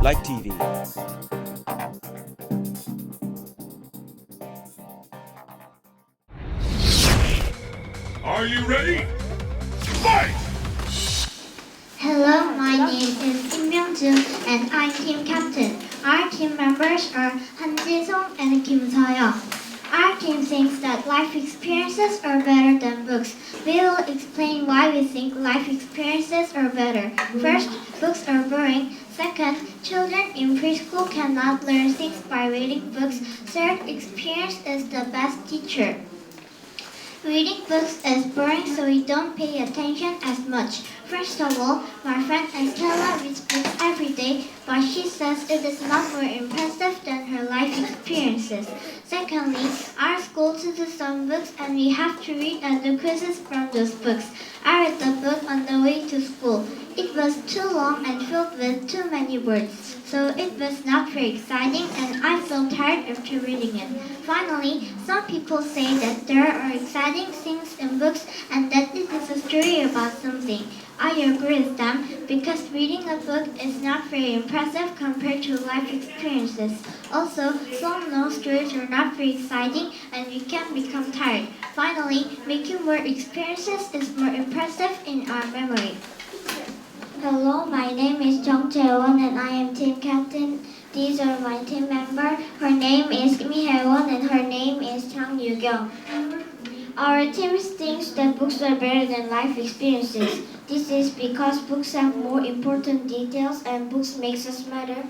like TV. Are you ready? Fight! Hello, my name is Kim Myung-jun and I'm team captain. Our team members are Han Ji-sung and Kim Seo. Our team thinks that life experiences are better than books. We will explain why we think life experiences are better. First, books are boring. Second, children in preschool cannot learn things by reading books. Third, experience is the best teacher. Reading books is boring, so we don't pay attention as much. First of all, my friend Estella reads books every day, but she says it is not more impressive than her life experiences. Secondly, our school teaches some books and we have to read and do quizzes from those books. I read the book on the way to school. It was too long and filled with too many words, so it was not very exciting and I felt tired after reading it. Finally, some people say that there are exciting things in books and that it is a story about something. I agree with them because reading a book is not very impressive compared to life experiences. Also, some long stories are not very exciting and we can become tired. Finally, making more experiences is more impressive in our memory. Hello, my name is Jung Jae-won and I am team captain. These are my team members. Her name is Mi Hae-won and her name is Chang Yu-kyung. Our team thinks that books are better than life experiences. This is because books have more important details and books makes us smarter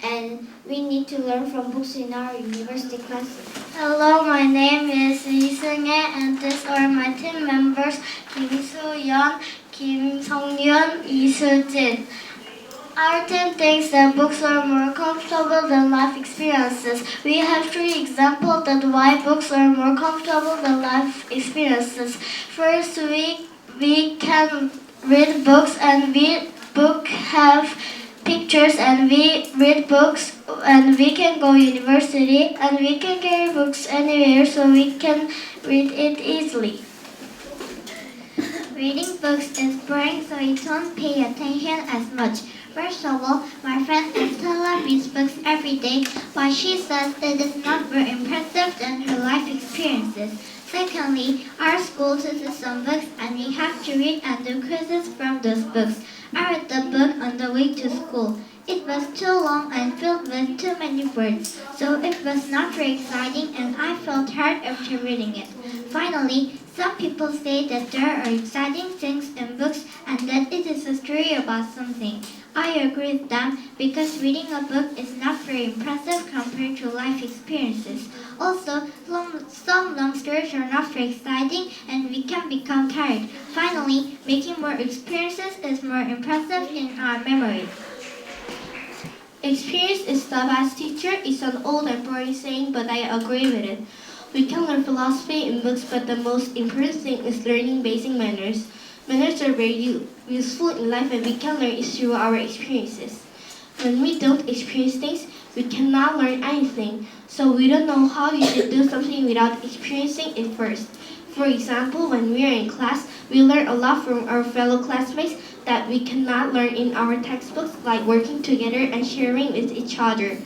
and we need to learn from books in our university classes. Hello, my name is Lee Seung-hae and these are my team members Kim Soo-yeon, Kim Song-yeon, Lee Soo-jin. Our team thinks that books are more comfortable than life experiences. We have 3 examples that why books are more comfortable than life experiences. First, we can read books and book have pictures and we read books and we can go university and we can carry books anywhere so we can read it easily. Reading books is boring, so we don't pay attention as much. First of all, my friend Estella reads books every day, but she says it is not more impressive than her life experiences. Secondly, our school teaches some books and we have to read and do quizzes from those books. I read the book on the way to school. It was too long and filled with too many words, so it was not very exciting and I felt tired after reading it. Finally, some people say that there are exciting things in books and that it is a story about something. I agree with them because reading a book is not very impressive compared to life experiences. Also, some long stories are not very exciting and we can become tired. Finally, making more experiences is more impressive in our memory. Experience is the best teacher is an old and boring saying, but I agree with it. We can learn philosophy in books, but the most important thing is learning basic manners. Manners are very useful in life and we can learn it through our experiences. When we don't experience things, we cannot learn anything, so we don't know how we should do something without experiencing it first. For example, when we are in class, we learn a lot from our fellow classmates that we cannot learn in our textbooks, like working together and sharing with each other.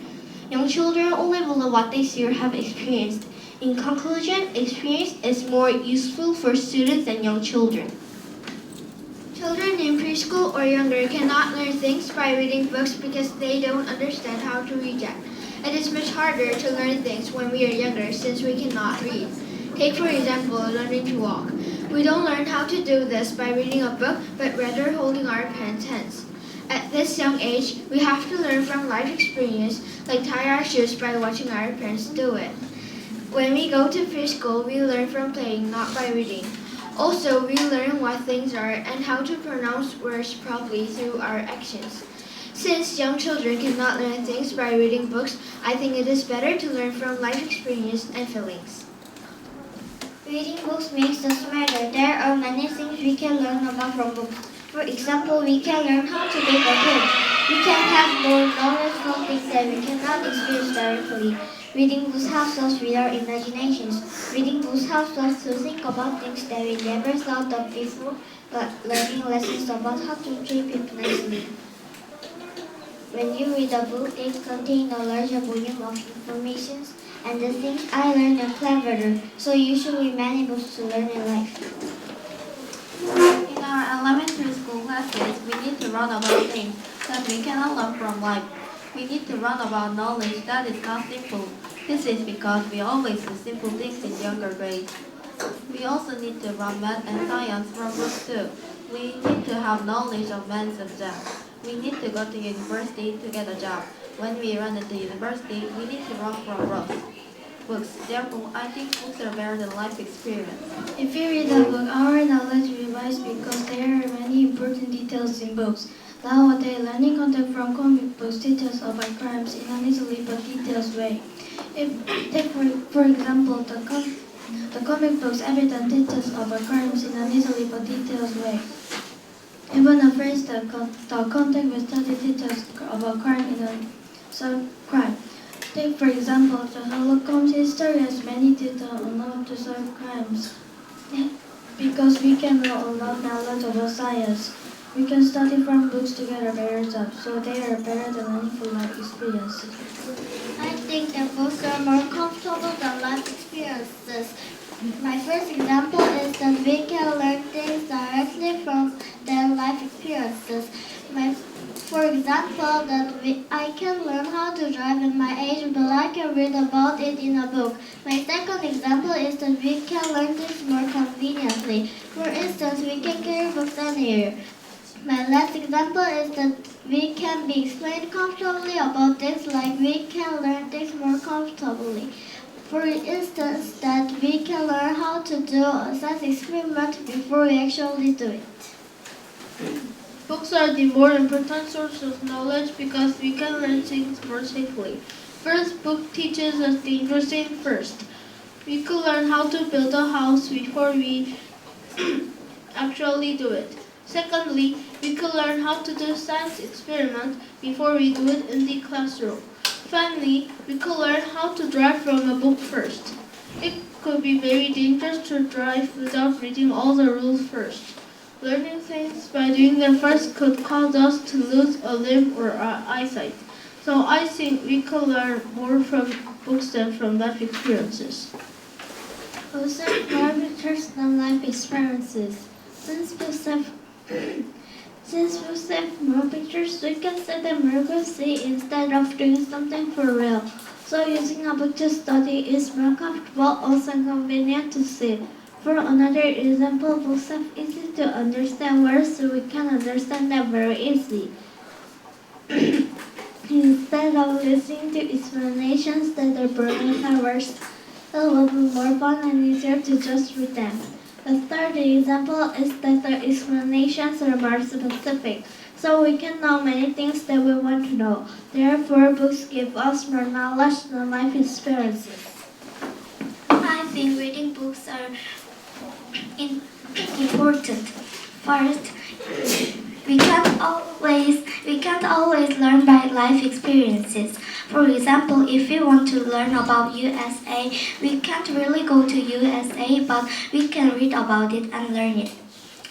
Young children only believe what they see or have experienced. In conclusion, experience is more useful for students than young children. Children in preschool or younger cannot learn things by reading books because they don't understand how to read yet. It is much harder to learn things when we are younger since we cannot read. Take for example, learning to walk. We don't learn how to do this by reading a book, but rather holding our parents' hands. At this young age, we have to learn from life experience, like tie our shoes by watching our parents do it. When we go to preschool, we learn from playing, not by reading. Also, we learn what things are and how to pronounce words properly through our actions. Since young children cannot learn things by reading books, I think it is better to learn from life experience and feelings. Reading books makes us smarter. There are many things we can learn about from books. For example, we can learn how to bake a cake. We can have more knowledge from things that we cannot experience directly. Reading books helps us with our imaginations. Reading books helps us to think about things that we never thought of before, but learning lessons about how to treat people nicely. When you read a book, it contains a larger volume of information, and the things I learned are cleverer. So you should read many books to learn in life. In our elementary school classes, we need to learn about things that we cannot learn from life. We need to learn about knowledge that is not simple. This is because we always do simple things in younger grades. We also need to learn math and science from books too. We need to have knowledge of many subjects. We need to go to university to get a job. When we run into university, we need to learn from books. Therefore, I think books are better than life experience. If we read a book, our knowledge revises because there are many important details in books. Nowadays, learning content from comic books teaches about crimes in an easily but detailed way. Take for example, the comic books evidence teaches about crimes in an easily but detailed way. Even a phrase the content we study teaches about crime in a crime. Take for example, the Sherlock Holmes history has many details on how to solve crimes. Because we can learn a lot knowledge about science. We can study from books to get a better job, so they are better than meaningful life experiences. I think that books are more comfortable than life experiences. My first example is that we can learn things directly from their life experiences. For example, I can learn how to drive at my age, but I can read about it in a book. My second example is that we can learn things more conveniently. For instance, we can carry books anywhere. My last example is that we can be explained comfortably about things, like we can learn things more comfortably. For instance, that we can learn how to do a science experiment before we actually do it. Books are the more important source of knowledge because we can learn things more safely. First, book teaches us dangerous things first. We could learn how to build a house before we actually do it. Secondly, we could learn how to do science experiment before we do it in the classroom. Finally, we could learn how to drive from a book first. It could be very dangerous to drive without reading all the rules first. Learning things by doing them first could cause us to lose a limb or our eyesight. So I think we could learn more from books than from life experiences. Books are more pictures than life experiences. Since books have more pictures, we can see the mercy instead of doing something for real. So using a book to study is more comfortable, also convenient to see. For another example, books are easy to understand words, so we can understand them very easily. Instead of listening to explanations that are burning our words, it will be more fun and easier to just read them. The third example is that the explanations are more specific, so we can know many things that we want to know. Therefore, books give us more knowledge than life experiences. I think reading books are important. First, we can't always learn by life experiences. For example, if we want to learn about USA, we can't really go to USA, but we can read about it and learn it.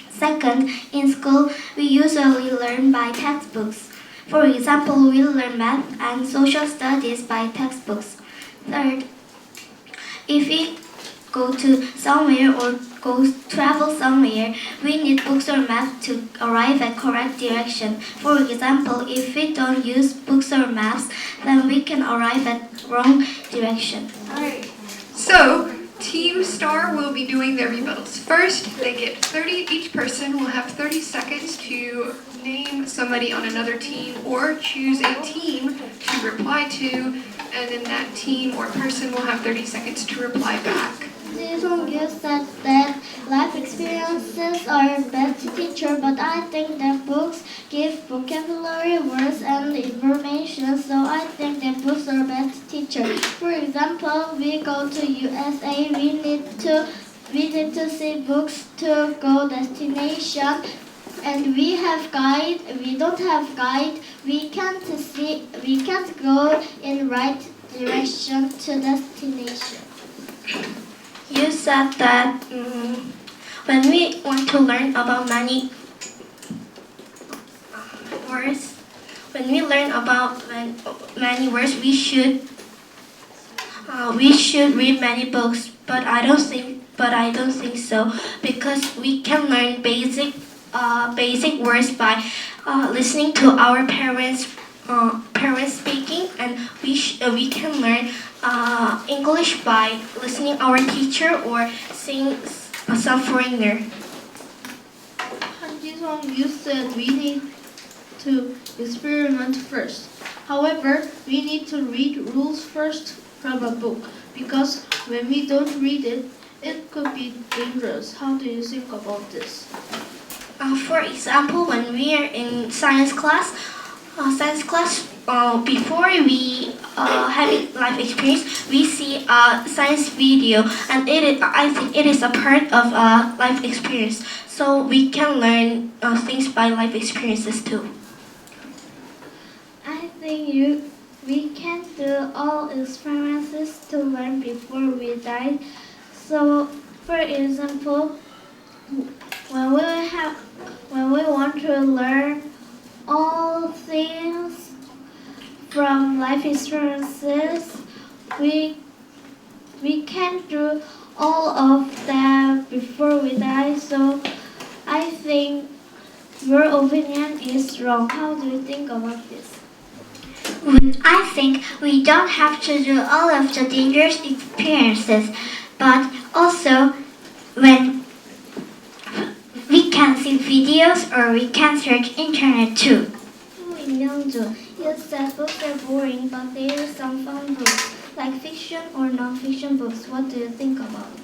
Second, in school, we usually learn by textbooks. For example, we learn math and social studies by textbooks. Third, if we go to somewhere or travel somewhere, we need books or maps to arrive at correct direction. For example, if we don't use books or maps, then we can arrive at wrong direction. Alright, so Team Star will be doing their rebuttals. First, they get 30, each person will have 30 seconds to name somebody on another team or choose a team to reply to, and then that team or person will have 30 seconds to reply back. You said that life experiences are best teacher, but I think that books give vocabulary, words, and information, so I think that books are best teacher. For example, we go to USA, we need to see books to go destination, and we don't have guide, we can't go in right direction to destination. You said that when we want to learn about many words, when we learn about many words, we should read many books. But I don't think so because we can learn basic words by listening to our parents speaking, and we can learn English by listening our teacher or seeing some foreigner. Han Ji-sung, you said we need to experiment first. However, we need to read rules first from a book because when we don't read it, it could be dangerous. How do you think about this? For example, when we are in science class, before we have life experience, we see a science video, and I think it is a part of life experience. So we can learn things by life experiences too. I think we can do all experiences to learn before we die. So, for example, when we want to learn all things from life experiences, we can do all of them before we die. So, I think your opinion is wrong. How do you think about this? I think we don't have to do all of the dangerous experiences, but also when we can see videos or we can search internet too. Youngju, you said books are boring, but there are some fun books, like fiction or non-fiction books. What do you think about it?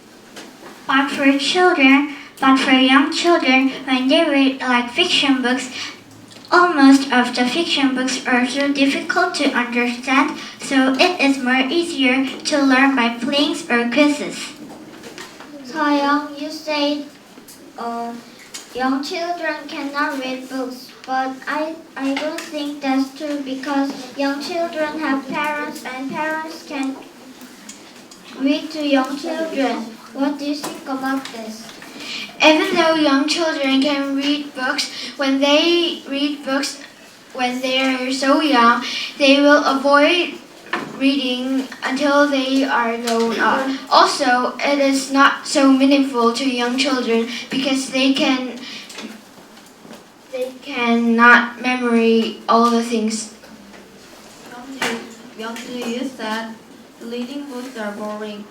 But for young children, when they read like fiction books, almost of the fiction books are so difficult to understand, so it is more easier to learn by playing or quizzes. Young, you said young children cannot read books, but I don't think that's true because young children have parents and parents can read to young children. What do you think about this? Even though young children can read books, when they read books when they are so young, they will avoid reading until they are grown up. Also, it is not so meaningful to young children because they cannot memory all the things. Youngju, you said reading books are boring.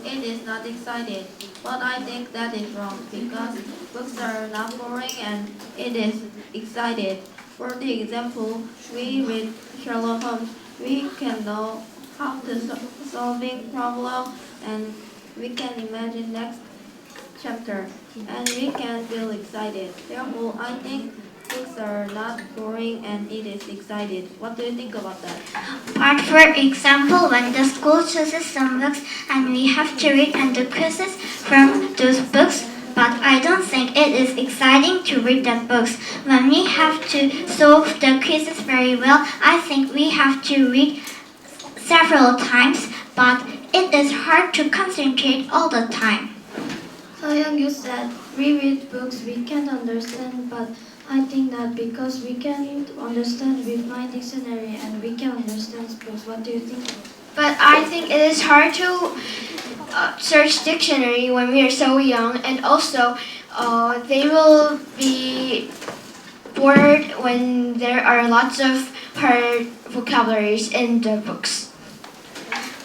It is not exciting. But I think that is wrong because books are not boring and it is excited. For the example, we read Sherlock Holmes. We can know how to solving problem and we can imagine next chapter and we can feel excited. Therefore, I think books are not boring and it is excited. What do you think about that? But for example, when the school chooses some books and we have to read and do quizzes from those books, but I don't think it is exciting to read the books. When we have to solve the quizzes very well, I think we have to read several times, but it is hard to concentrate all the time. Young, you said we read books we can't understand, but I think that because we can understand, we find dictionary and we can understand books. What do you think? But I think it is hard to search dictionary when we are so young, and also they will be bored when there are lots of hard vocabularies in the books.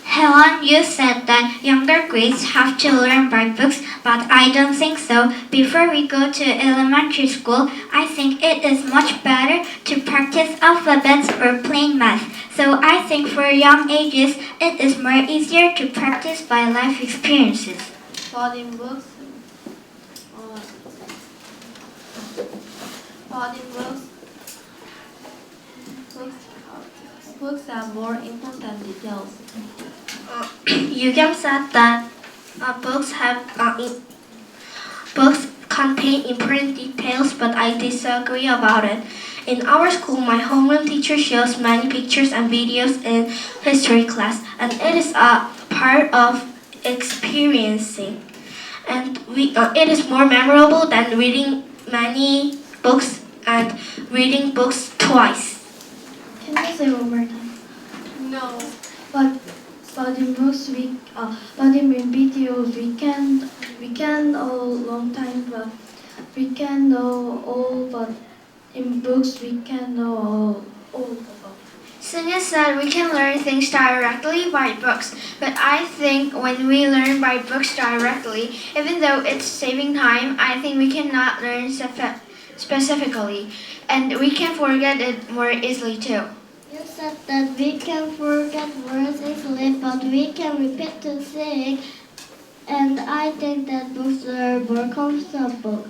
Helen, you said that younger grades have to learn by books, but I don't think so. Before we go to elementary school, I think it is much better to practice alphabets or plain math. So I think for young ages, it is more easier to practice by life experiences. But in books, books have more important details. Young said that books contain important details, but I disagree about it. In our school, my homeroom teacher shows many pictures and videos in history class, and it is a part of experiencing. And it is more memorable than reading many books and at reading books twice. Can you say one more time? No. But in books but in videos we can a long time, but we can know all, but in books we can know all. Sonia said we can learn things directly by books, but I think when we learn by books directly, even though it's saving time, I think we cannot learn specifically, and we can forget it more easily too. You said that we can forget words easily, but we can repeat to think, and I think that books are more comfortable.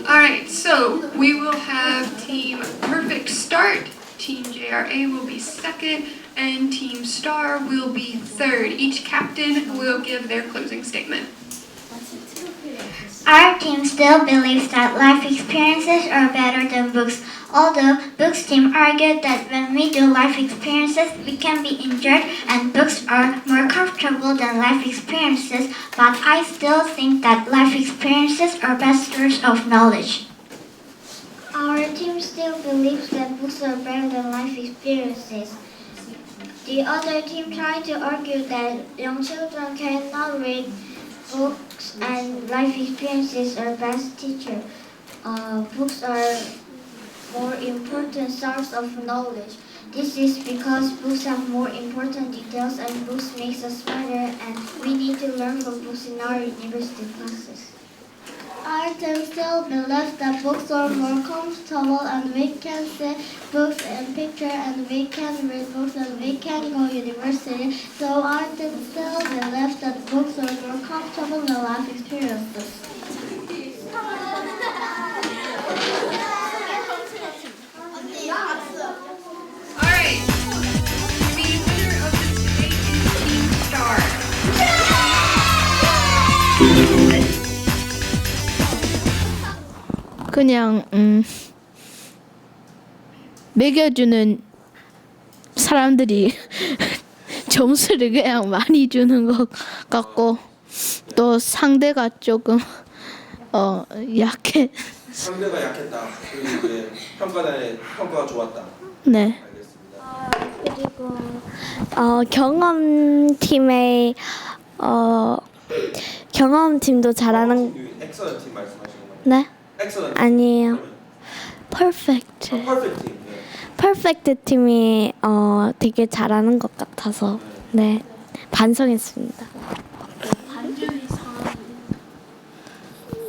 Alright, so we will have Team Perfect Start. Team JRA will be second, and Team Star will be third. Each captain will give their closing statement. Our team still believes that life experiences are better than books. Although books team argued that when we do life experiences, we can be injured and books are more comfortable than life experiences, but I still think that life experiences are best source of knowledge. Our team still believes that books are better than life experiences. The other team tried to argue that young children cannot read books and life experiences are best teacher. Books are more important source of knowledge. This is because books have more important details and books makes us smarter, and we need to learn from books in our university classes. Our team still believes that books are more comfortable and we can see books and picture and we can read books and we can go university. So our team still believes that books are more comfortable than life experiences. Alright, the winner of this debate is Team Star. 그냥 매겨주는 사람들이 점수를 그냥 많이 주는 것 같고 또 상대가 조금 약해. 상대가 약했다. 그리고 이제 평가가 좋았다. 네. 알겠습니다. 그리고 경험팀의 경험팀도 잘하는 엑설런트 팀 말씀하시는 거예요? 네? 엑설런트 아니에요. 퍼펙트. 퍼펙트 팀. 네. 퍼펙트 팀이 되게 잘하는 것 같아서 네 반성했습니다.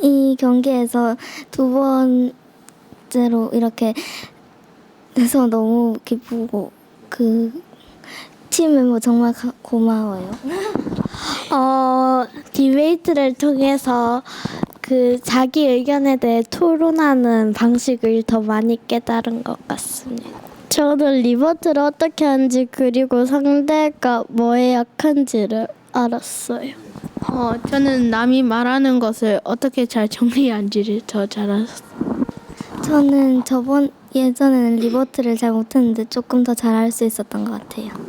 이 경기에서 두 번째로 이렇게 돼서 너무 기쁘고 그 팀 멤버 정말 고마워요. 디베이트를 통해서 그 자기 의견에 대해 토론하는 방식을 더 많이 깨달은 것 같습니다. 저는 리버트를 어떻게 하는지 그리고 상대가 뭐에 약한지를 알았어요. 저는 남이 말하는 것을 어떻게 잘 정리하는지를 더 잘 알았어요. 저는 예전에는 리버트를 잘 못했는데 조금 더 잘할 수 있었던 것 같아요.